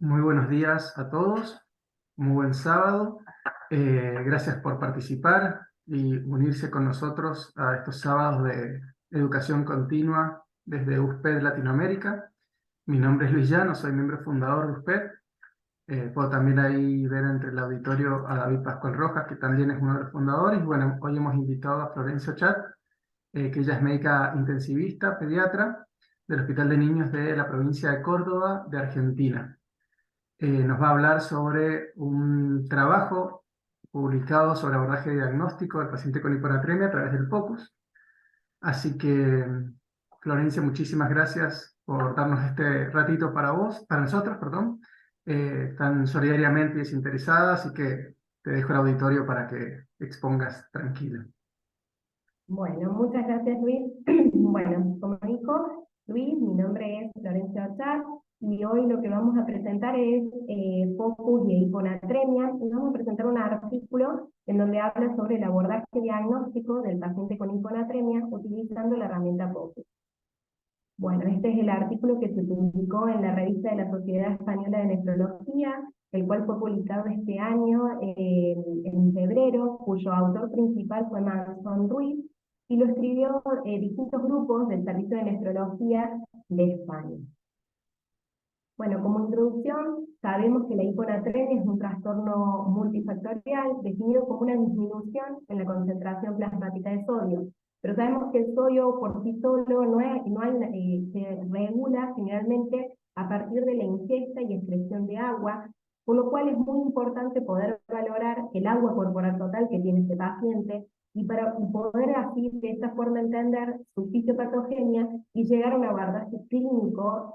Muy buenos días a todos, muy buen sábado. Gracias por participar y unirse con nosotros a estos sábados de educación continua desde USPED Latinoamérica. Mi nombre es Luis Llano, soy miembro fundador de USPED. Puedo también ahí ver entre el auditorio a David Pascual Rojas, que también es uno de los fundadores. Bueno, hoy hemos invitado a Florencio Chat, que ella es médica intensivista, pediatra del Hospital de Niños de la provincia de Córdoba, de Argentina. Nos va a hablar sobre un trabajo publicado sobre abordaje diagnóstico del paciente con hiponatremia a través del POCUS. Así que, Florencia, muchísimas gracias por darnos este ratito para nosotros, perdón, tan solidariamente y desinteresada, así que te dejo el auditorio para que expongas tranquila. Bueno, muchas gracias Luis. Bueno, como dijo Luis, mi nombre es Florencia Ochat y hoy lo que vamos a presentar es focus y hiponatremia, y vamos a presentar un artículo en donde habla sobre el abordaje diagnóstico del paciente con hiponatremia utilizando la herramienta focus. Bueno, este es el artículo que se publicó en la revista de la Sociedad Española de Nefrología, el cual fue publicado este año en febrero, cuyo autor principal fue Manson Ruiz, y lo escribió distintos grupos del Servicio de Nefrología de España. Bueno, como introducción, sabemos que la hiponatremia es un trastorno multifactorial definido como una disminución en la concentración plasmática de sodio. Pero sabemos que el sodio por sí solo se regula generalmente a partir de la ingesta y excreción de agua, por lo cual es muy importante poder valorar el agua corporal total que tiene este paciente y para poder así de esta forma entender su fisiopatogenia y llegar a un abordaje clínico,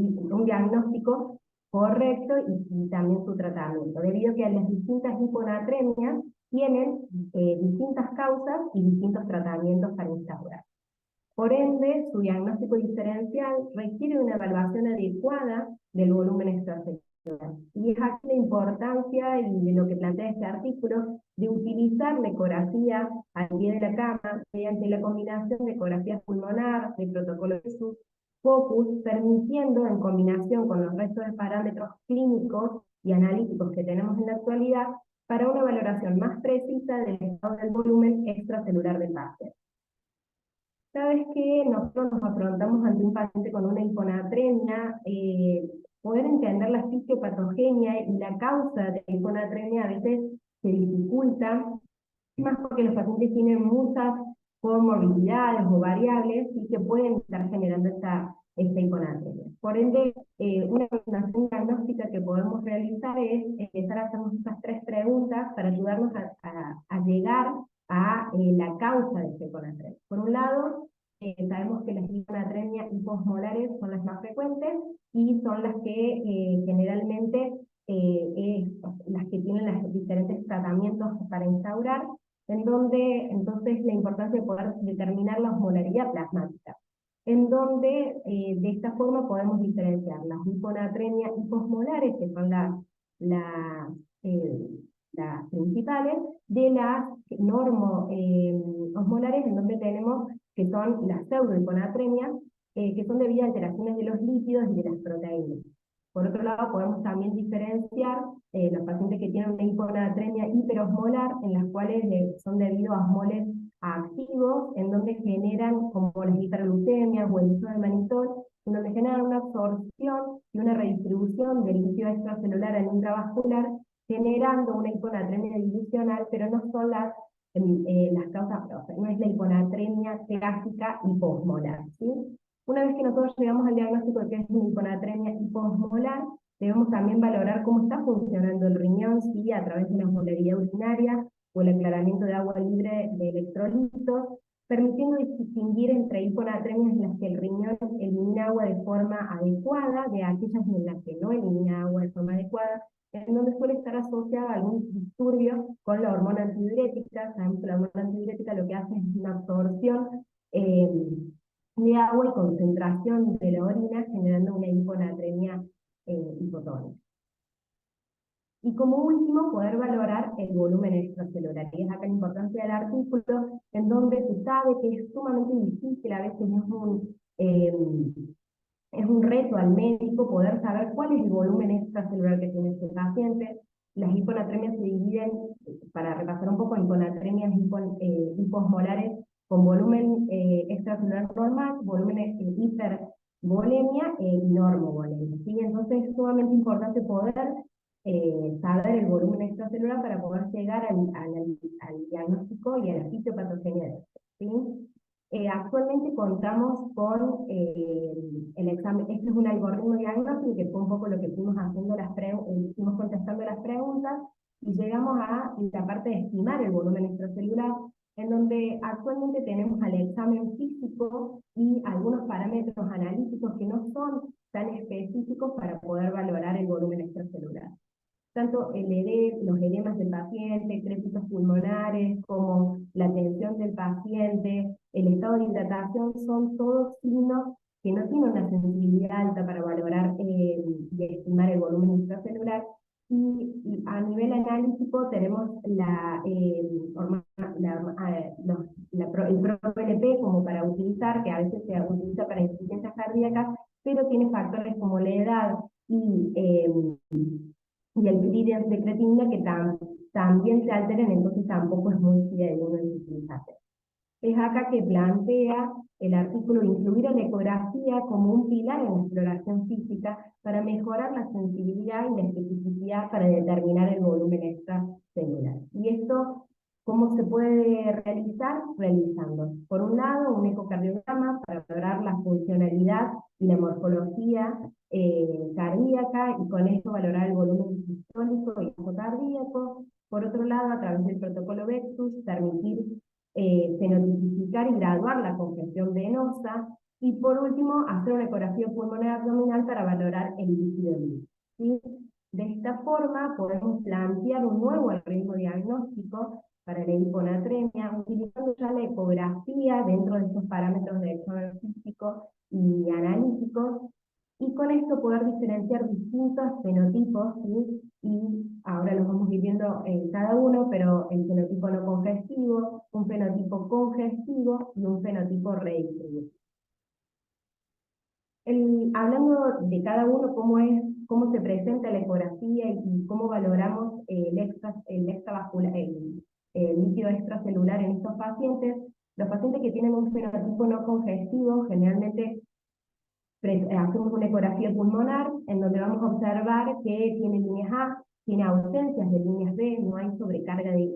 un diagnóstico correcto y también su tratamiento, debido a que las distintas hiponatremias tienen distintas causas y distintos tratamientos para instaurar. Por ende, su diagnóstico diferencial requiere una evaluación adecuada del volumen extracelular. Y es aquí la importancia y de lo que plantea este artículo de utilizar la ecografía al pie de la cama mediante la combinación de ecografía pulmonar, de protocolo de sus focus, permitiendo en combinación con los restos de parámetros clínicos y analíticos que tenemos en la actualidad para una valoración más precisa del estado del volumen extracelular del paciente. Cada vez que nosotros nos afrontamos ante un paciente con una hiponatremia, poder entender la fisiopatogenia y la causa de la hiponatremia a veces se dificulta, más porque los pacientes tienen muchas comorbilidades o variables y que pueden estar generando esta hiponatremia. Por ende, una recomendación diagnóstica que podemos realizar es empezar a hacernos estas tres preguntas para ayudarnos a llegar a la causa de esta hiponatremia. Por un lado, sabemos que las hiponatremias hiposmolares son las más frecuentes y son las que generalmente las que tienen los diferentes tratamientos para instaurar, en donde entonces la importancia de poder determinar la osmolaridad plasmática, en donde de esta forma podemos diferenciar las hiponatremias hiposmolares, que son la, eh, las principales, de las osmolares, en donde tenemos que son las pseudohiponatremias, que son debidas a alteraciones de los lípidos y de las proteínas. Por otro lado, podemos también diferenciar los pacientes que tienen una hiponatremia hiperosmolar, en las cuales son debido a osmoles activos, en donde generan, como las hiperglucemias o el uso de manitol, en donde generan una absorción y una redistribución del líquido extracelular al intravascular, generando una hiponatremia dilucional, pero no son las causas, o sea, no es la hiponatremia clásica hiposmolar, ¿sí? Una vez que nosotros llegamos al diagnóstico de que es una hiponatremia hiposmolar, debemos también valorar cómo está funcionando el riñón, si a través de la osmolaridad urinaria o el aclaramiento de agua libre de electrolitos, permitiendo distinguir entre hiponatremias en las que el riñón elimina agua de forma adecuada de aquellas en las que no elimina agua de forma adecuada, en donde suele estar asociada a algún disturbio con la hormona antidiurética. Sabemos que la hormona antidiurética lo que hace es una absorción de agua y concentración de la orina, generando una hiponatremia hipotónica. Y como último, poder valorar el volumen extracelular. Y es acá la importancia del artículo, en donde se sabe que es sumamente difícil, a veces no es Es un reto al médico poder saber cuál es el volumen extracelular que tiene este paciente. Las hiponatremias se dividen, para repasar un poco, hiponatremias hiposmolares con volumen extracelular normal, volumen hipervolemia y normovolemia, ¿sí? Entonces es sumamente importante poder saber el volumen extracelular para poder llegar al diagnóstico y a la fisiopatogenia, ¿sí? Actualmente contamos con el examen. Este es un algoritmo diagnóstico que fue un poco lo que fuimos haciendo fuimos contestando las preguntas y llegamos a la parte de estimar el volumen extracelular, en donde actualmente tenemos al examen físico y algunos parámetros analíticos que no son tan específicos para poder valorar el volumen extracelular. Tanto los edemas del paciente, crépitos pulmonares, como la tensión del paciente, el estado de hidratación, son todos signos que no tienen una sensibilidad alta para valorar y estimar el volumen extracelular. Y a nivel analítico tenemos el ProLP como para utilizar, que a veces se utiliza para insuficiencias cardíacas, pero tiene factores como la edad y el gradient de creatinina que también se alteran, entonces tampoco es muy fidedigno el utilizarse. Es acá que plantea el artículo incluir a la ecografía como un pilar en la exploración física para mejorar la sensibilidad y la especificidad para determinar el volumen extracelular. Y esto, ¿cómo se puede realizar? Realizando, por un lado, un ecocardiograma para lograr la funcionalidad y la morfología cardíaca, y con esto valorar el volumen sistólico y cardíaco. Por otro lado, a través del protocolo Vexus, permitir fenotipificar y graduar la congestión venosa, y por último, hacer una ecografía pulmonar abdominal para valorar el líquido libre, ¿sí? De esta forma podemos plantear un nuevo algoritmo diagnóstico para la hiponatremia, utilizando ya la ecografía dentro de estos parámetros de examen físico y analíticos, y con esto poder diferenciar distintos fenotipos, ¿sí? Y ahora los vamos a ir viendo en cada uno, pero el fenotipo no congestivo, un fenotipo congestivo y un fenotipo redistributivo. Hablando de cada uno, cómo se presenta la ecografía y cómo valoramos el líquido extracelular en estos pacientes. Los pacientes que tienen un fenotipo no congestivo generalmente hacemos una ecografía pulmonar en donde vamos a observar que tiene líneas A, tiene ausencias de líneas B, no hay sobrecarga de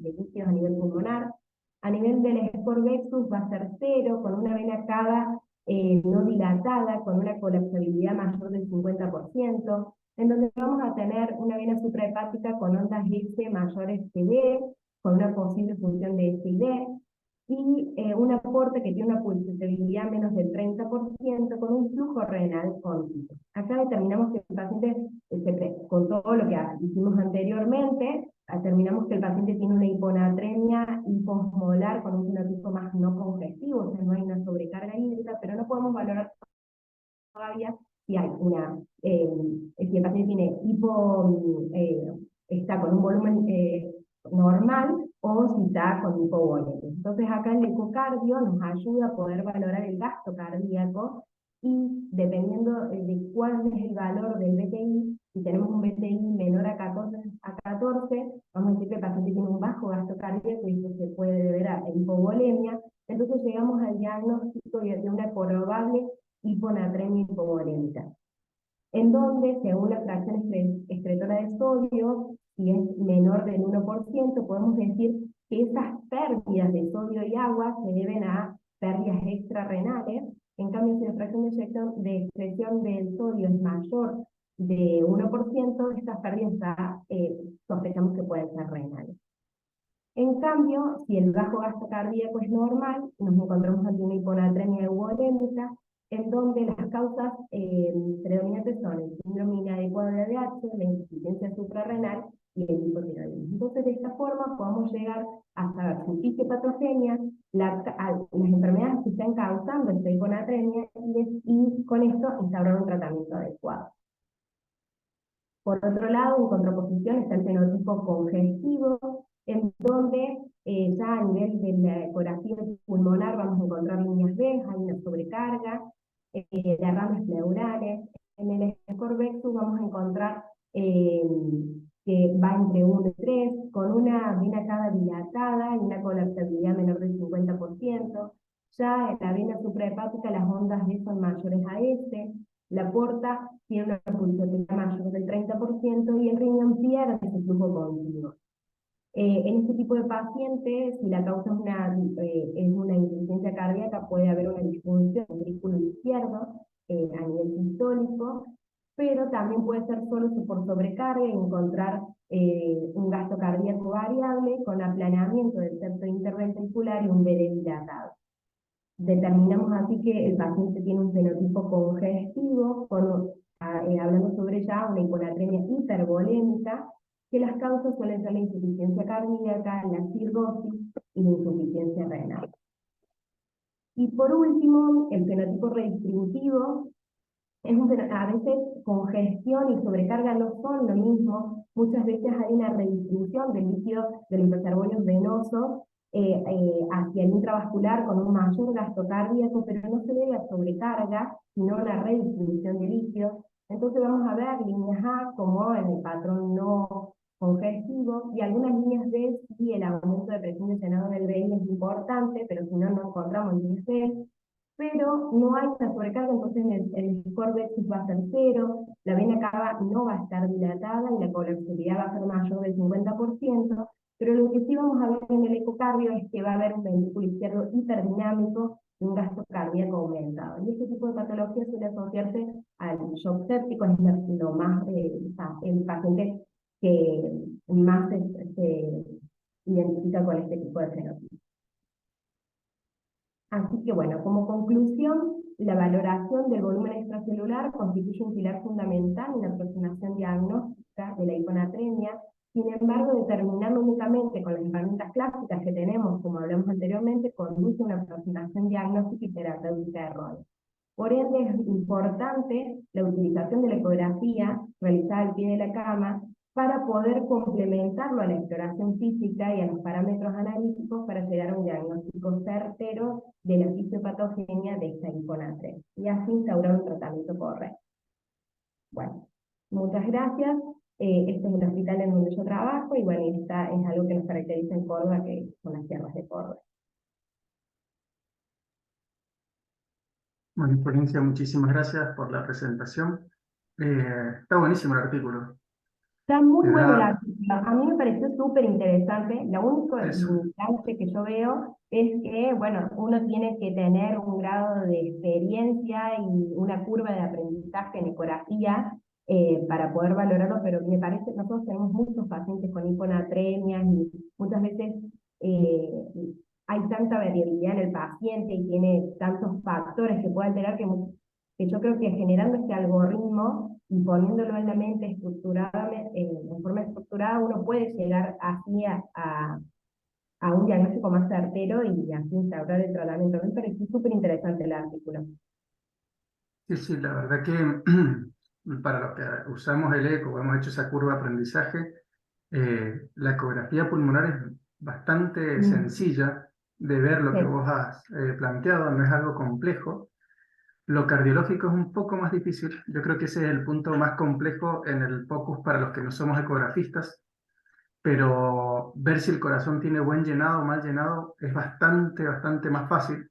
líquidos a nivel pulmonar. A nivel del score Vexus va a ser 0, con una vena cava no dilatada, con una colapsabilidad mayor del 50%, en donde vamos a tener una vena suprahepática con ondas S mayores que D, con una posible función de S y D, y un aporte que tiene una pulsatividad menos del 30% con un flujo renal continuo. Acá determinamos que el paciente, con todo lo que hicimos anteriormente, determinamos que el paciente tiene una hiponatremia hiposmolar con un fenotipo más no congestivo, o sea, no hay una sobrecarga hídrica, pero no podemos valorar todavía si hay si el paciente tiene está con un volumen normal o si está con hipovolemia. Entonces acá el ecocardio nos ayuda a poder valorar el gasto cardíaco, y dependiendo de cuál es el valor del BTI, si tenemos un BTI menor a 14, vamos a decir que el paciente tiene un bajo gasto cardíaco y eso se puede deber a hipovolemia. Entonces llegamos al diagnóstico de una probable hiponatremia hipovolémica, en donde, según la fracción excretora de sodio, si es menor del 1%, podemos decir que esas pérdidas de sodio y agua se deben a pérdidas extrarrenales. En cambio, si la fracción de excreción del sodio es mayor de 1%, estas pérdidas sospechamos que pueden ser renales. En cambio, si el bajo gasto cardíaco es normal, nos encontramos ante una hiponatremia euvolémica, en donde las causas predominantes son el síndrome inadecuado de ADH, la insuficiencia suprarrenal y el hipotiroidismo. Entonces, de esta forma podemos llegar a saber si fisiopatogenia, las enfermedades que están causando esta hiponatremia, y con esto instaurar un tratamiento adecuado. Por otro lado, en contraposición está el fenotipo congestivo, en donde ya a nivel de la ecografía pulmonar vamos a encontrar líneas B, hay una sobrecarga, derrames pleurales. En el score Vexus vamos a encontrar eh, que va entre 1 y 3, con una vena cava dilatada y una colapsabilidad menor del 50%. Ya en la vena suprahepática las ondas D son mayores a S, la porta tiene una pulsiometría mayor del 30% y el riñón pierde ese flujo continuo. En este tipo de pacientes, si la causa es una insuficiencia cardíaca, puede haber una disfunción del ventrículo izquierdo a nivel sistólico, pero también puede ser solo por sobrecarga y encontrar un gasto cardíaco variable con aplanamiento del septo interventricular y un BD dilatado. Determinamos así que el paciente tiene un fenotipo congestivo, hablando sobre ya una hiponatremia hipervolémica, que las causas suelen ser la insuficiencia cardíaca, la cirrosis y la insuficiencia renal. Y por último, el fenotipo redistributivo es a veces congestión y sobrecarga no son lo mismo. Muchas veces hay una redistribución del líquido de los reservorios venosos hacia el intravascular con un mayor gasto cardíaco, pero no se debe a sobrecarga, sino a una redistribución de líquidos. Entonces vamos a ver líneas A como en el patrón no congestivo, y algunas líneas B sí el aumento de presión de llenado del BI es importante, pero si no, no encontramos líneas B, pero no hay una sobrecarga, entonces el score Vexus va a ser cero, la vena cava no va a estar dilatada y la colapsabilidad va a ser mayor del 50%, pero lo que sí vamos a ver en el ecocardio es que va a haber un ventrículo izquierdo hiperdinámico y un gasto cardíaco aumentado. Y este tipo de patología suele asociarse al shock séptico, es lo más, el paciente que más se identifica con este tipo de fenotipo. Así que bueno, como conclusión, la valoración del volumen extracelular constituye un pilar fundamental en la aproximación diagnóstica de la hiponatremia. Sin embargo, determinarlo únicamente con las herramientas clásicas que tenemos, como hablamos anteriormente, conduce a una aproximación diagnóstica y terapéutica errónea. Por ende, es importante la utilización de la ecografía realizada al pie de la cama para poder complementarlo a la exploración física y a los parámetros analíticos para llegar a un diagnóstico certero de la fisiopatogenia de esta hiponatremia y así instaurar un tratamiento correcto. Bueno, muchas gracias. Este es el hospital en donde yo trabajo y bueno, esta es algo que nos caracteriza en Córdoba, que son las sierras de Córdoba. Bueno, Florencia, muchísimas gracias por la presentación. Está buenísimo el artículo. Está muy Te bueno el da artículo, a mí me pareció súper interesante. Lo único eso. limitante que yo veo es que, bueno, uno tiene que tener un grado de experiencia y una curva de aprendizaje en ecografía para poder valorarlo, pero me parece que nosotros tenemos muchos pacientes con hiponatremias y muchas veces eh, hay tanta variabilidad en el paciente y tiene tantos factores que puede alterar que yo creo que generando este algoritmo y poniéndolo en la mente estructurada, en forma estructurada, uno puede llegar así a un diagnóstico más certero y así instaurar el tratamiento. Me pareció súper interesante el artículo. Sí, sí, la verdad que para los que usamos el eco, hemos hecho esa curva de aprendizaje, la ecografía pulmonar es bastante Mm, sencilla de ver lo que sí, vos has planteado, no es algo complejo. Lo cardiológico es un poco más difícil. Yo creo que ese es el punto más complejo en el POCUS para los que no somos ecografistas, pero ver si el corazón tiene buen llenado o mal llenado es bastante más fácil.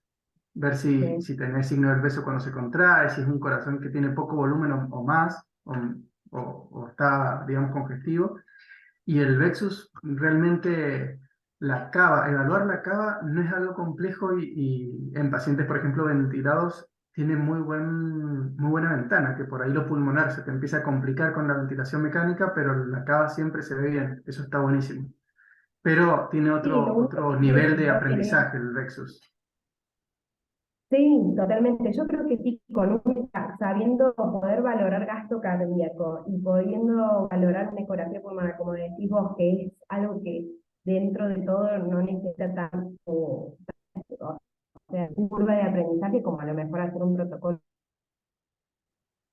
Ver si sí. tenés signo del beso cuando se contrae, si es un corazón que tiene poco volumen o más, o está, digamos, congestivo. Y el Vexus realmente la cava, evaluar la cava no es algo complejo y en pacientes, por ejemplo, ventilados, tiene muy buena ventana, que por ahí lo pulmonar se te empieza a complicar con la ventilación mecánica, pero la cava siempre se ve bien, eso está buenísimo. Pero tiene Sí, lo único otro que nivel de no tenemos. aprendizaje el Vexus. Sí, totalmente. Yo creo que sí, sabiendo poder valorar gasto cardíaco y pudiendo valorar una ecografía pulmonar, como decís vos, que es algo que dentro de todo no necesita tanto, o sea, una curva de aprendizaje como a lo mejor hacer un protocolo.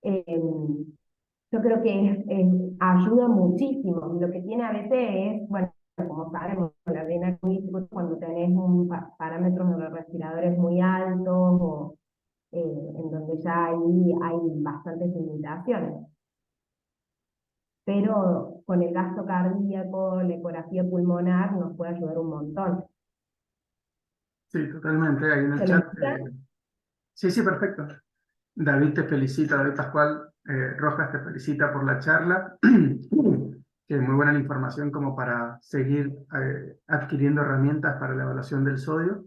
Eh, yo creo que ayuda muchísimo. Lo que tiene a veces es, bueno, como sabemos, la vena cuando tenés parámetros de los respiradores muy altos en donde ya ahí hay bastantes limitaciones. Pero con el gasto cardíaco, la ecografía pulmonar nos puede ayudar un montón. Sí, totalmente. Ahí en el ¿Se me chat. escucha? Sí, sí, perfecto. David te felicita, David Pascual Rojas te felicita por la charla. Que muy buena la información como para seguir adquiriendo herramientas para la evaluación del sodio.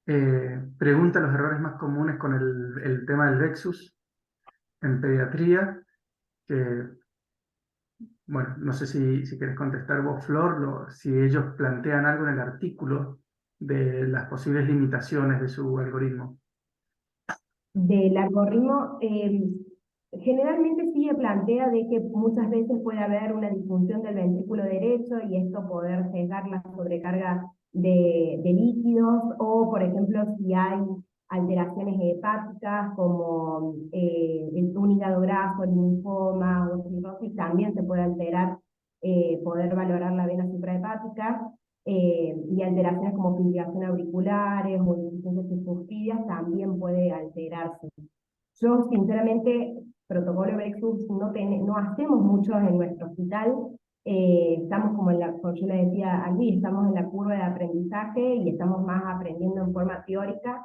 Pregunta los errores más comunes con el tema del Vexus en pediatría. Que, bueno, no sé si quieres contestar vos, Flor, si ellos plantean algo en el artículo de las posibles limitaciones de su algoritmo. Del algoritmo, generalmente sí plantea de que muchas veces puede haber una disfunción del ventrículo derecho y esto poder sesgar la sobrecarga de líquidos, o por ejemplo si hay alteraciones hepáticas como un hígado graso, linfoma o cirrosis, también se puede alterar, poder valorar la vena suprahepática. Y alteraciones como fibrilación auriculares o insuficiencias suspidias también puede alterarse. Yo, sinceramente, protocolo Brexus no hacemos mucho en nuestro hospital. Estamos como como yo le decía a Luis, estamos en la curva de aprendizaje y estamos más aprendiendo en forma teórica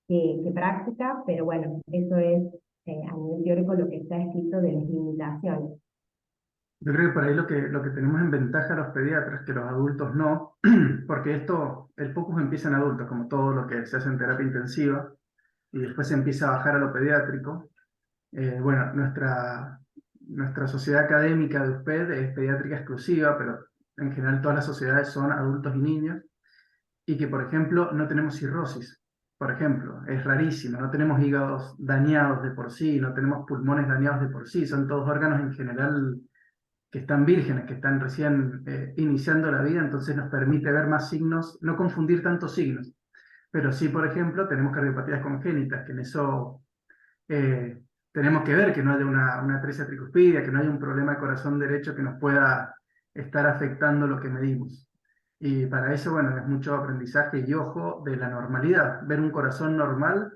que práctica, pero bueno, eso es a nivel teórico lo que está escrito de las limitaciones. Yo creo que por ahí lo que tenemos en ventaja los pediatras, que los adultos no, porque el focus empieza en adultos, como todo lo que se hace en terapia intensiva, y después se empieza a bajar a lo pediátrico. Bueno, nuestra sociedad académica de UPED es pediátrica exclusiva, pero en general todas las sociedades son adultos y niños, y que, por ejemplo, no tenemos cirrosis. Por ejemplo, es rarísimo, no tenemos hígados dañados de por sí, no tenemos pulmones dañados de por sí, son todos órganos en general que están vírgenes, que están recién iniciando la vida, entonces nos permite ver más signos, no confundir tantos signos. Pero sí, por ejemplo, tenemos cardiopatías congénitas, que en eso eh, tenemos que ver que no haya una atresia tricuspidia, que no haya un problema de corazón derecho que nos pueda estar afectando lo que medimos. Y para eso, bueno, es mucho aprendizaje y ojo de la normalidad, ver un corazón normal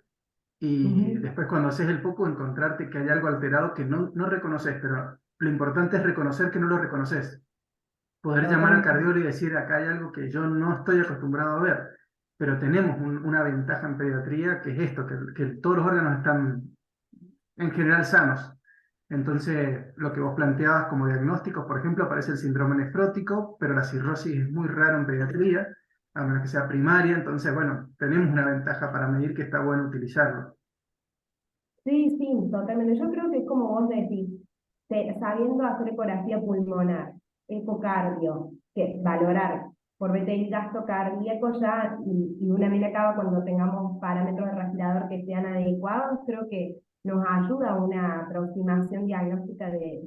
y Ujú. después cuando haces el foco encontrarte que hay algo alterado que no reconoces, pero lo importante es reconocer que no lo reconoces. Poder llamar al Totalmente. cardiólogo y decir, acá hay algo que yo no estoy acostumbrado a ver, pero tenemos una ventaja en pediatría que es esto, que todos los órganos están en general sanos. Entonces, lo que vos planteabas como diagnósticos, por ejemplo, aparece el síndrome nefrótico, pero la cirrosis es muy raro en pediatría, a menos que sea primaria. Entonces, bueno, tenemos una ventaja para medir que está bueno utilizarlo. Sí, sí, totalmente. Yo creo que es como vos decís, sabiendo hacer ecografía pulmonar, ecocardio, que valorar por meter el gasto cardíaco ya y una vena cava cuando tengamos parámetros de respirador que sean adecuados, creo que nos ayuda a una aproximación diagnóstica de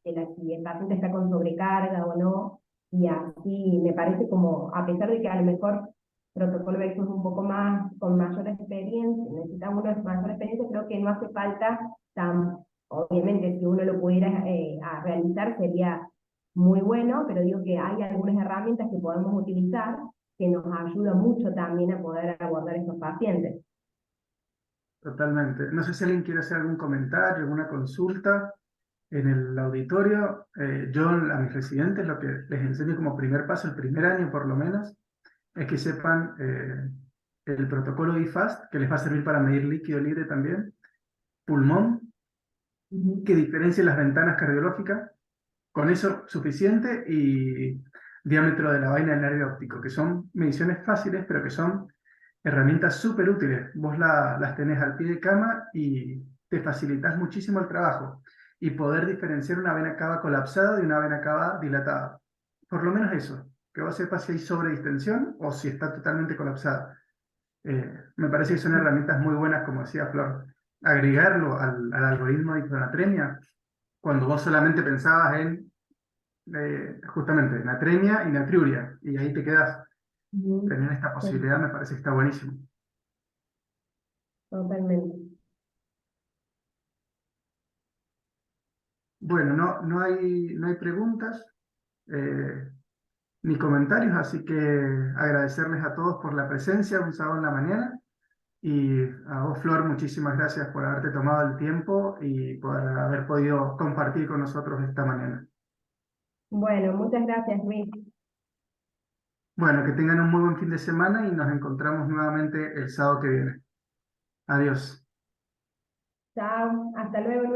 si el paciente está con sobrecarga o no, y así me parece como, a pesar de que a lo mejor protocolo Vexus es un poco más, con mayor experiencia, necesita uno de mayor experiencia, creo que no hace falta tan, obviamente si uno lo pudiera a realizar sería muy bueno, pero digo que hay algunas herramientas que podemos utilizar que nos ayudan mucho también a poder abordar estos pacientes. Totalmente. No sé si alguien quiere hacer algún comentario, alguna consulta en el auditorio. Yo a mis residentes lo que les enseño como primer paso, el primer año por lo menos, es que sepan el protocolo IFAST, que les va a servir para medir líquido libre también, pulmón, que Ujú. diferencia las ventanas cardiológicas, con eso suficiente, y diámetro de la vaina del nervio óptico, que son mediciones fáciles, pero que son herramientas súper útiles. Vos las tenés al pie de cama y te facilitas muchísimo el trabajo y poder diferenciar una vena cava colapsada de una vena cava dilatada. Por lo menos eso, que vos sepas si hay sobredistensión o si está totalmente colapsada. Me parece que son herramientas muy buenas, como decía Flor. Agregarlo al algoritmo de hiponatremia cuando vos solamente pensabas en justamente natremia y natriuria, y ahí te quedas. Ujú. Tener esta Sí, posibilidad me parece que está buenísimo. totalmente. Bueno, no hay preguntas ni comentarios, así que agradecerles a todos por la presencia un sábado en la mañana Y a vos, Flor, muchísimas gracias por haberte tomado el tiempo y por haber podido compartir con nosotros esta mañana. Bueno, muchas gracias, Luis. Bueno, que tengan un muy buen fin de semana y nos encontramos nuevamente el sábado que viene. Adiós. Chao, hasta luego, Luis.